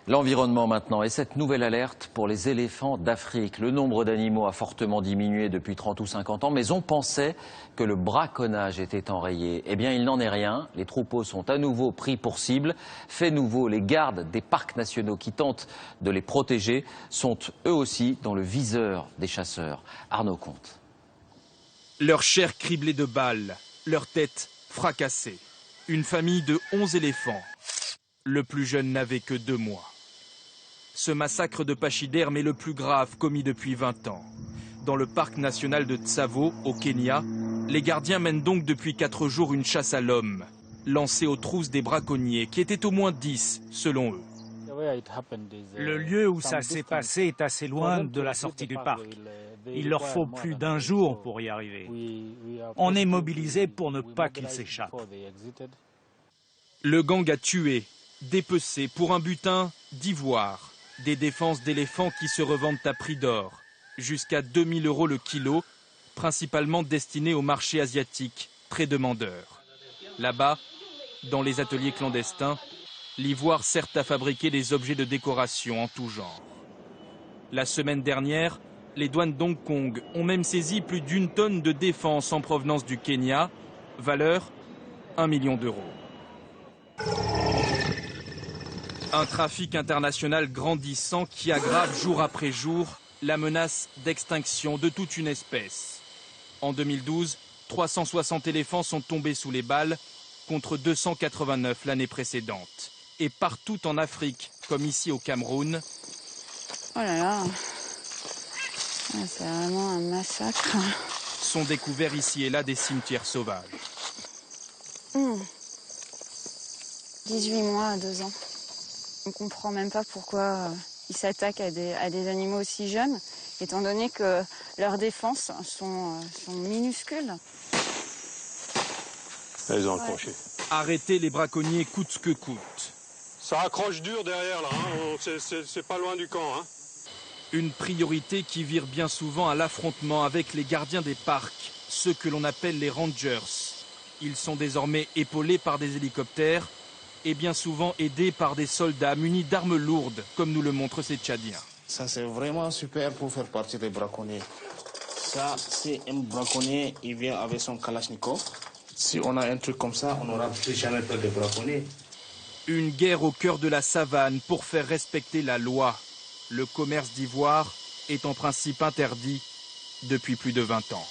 L'environnement maintenant et cette nouvelle alerte pour les éléphants d'Afrique. Le nombre d'animaux a fortement diminué depuis 30 ou 50 ans, mais on pensait que le braconnage était enrayé. Eh bien, il n'en est rien. Les troupeaux sont à nouveau pris pour cible. Fait nouveau, les gardes des parcs nationaux qui tentent de les protéger sont eux aussi dans le viseur des chasseurs. Arnaud Comte. Leur chair criblée de balles, leur tête fracassée. Une famille de 11 éléphants. Le plus jeune n'avait que 2 mois. Ce massacre de pachyderme est le plus grave commis depuis 20 ans. Dans le parc national de Tsavo, au Kenya, les gardiens mènent donc depuis 4 jours une chasse à l'homme, lancée aux trousses des braconniers, qui étaient au moins 10 selon eux. Le lieu où ça s'est passé est assez loin de la sortie du parc. Il leur faut plus d'1 jour pour y arriver. On est mobilisé pour ne pas qu'ils s'échappent. Le gang a tué, dépecé pour un butin d'ivoire, des défenses d'éléphants qui se revendent à prix d'or, jusqu'à 2000 € le kilo, principalement destinés au marché asiatique, très demandeur. Là-bas, dans les ateliers clandestins, l'ivoire sert à fabriquer des objets de décoration en tout genre. La semaine dernière, les douanes d'Hong Kong ont même saisi plus d'1 tonne de défense en provenance du Kenya, valeur 1 million d'euros. Un trafic international grandissant qui aggrave jour après jour la menace d'extinction de toute une espèce. En 2012, 360 éléphants sont tombés sous les balles contre 289 l'année précédente. Et partout en Afrique, comme ici au Cameroun. Oh là là, c'est vraiment un massacre. Sont découverts ici et là des cimetières sauvages. 18 mois à 2 ans. On ne comprend même pas pourquoi ils s'attaquent à des animaux aussi jeunes, étant donné que leurs défenses sont minuscules. Ils ont accroché. Arrêter les braconniers coûte que coûte. Ça accroche dur derrière là, c'est pas loin du camp. Une priorité qui vire bien souvent à l'affrontement avec les gardiens des parcs, ceux que l'on appelle les rangers. Ils sont désormais épaulés par des hélicoptères et bien souvent aidés par des soldats munis d'armes lourdes, comme nous le montrent ces Tchadiens. Ça c'est vraiment super pour faire partie des braconniers. Ça c'est un braconnier, il vient avec son Kalachnikov. Si on a un truc comme ça, on n'aura plus jamais peur de braconner. Une guerre au cœur de la savane pour faire respecter la loi. Le commerce d'ivoire est en principe interdit depuis plus de 20 ans.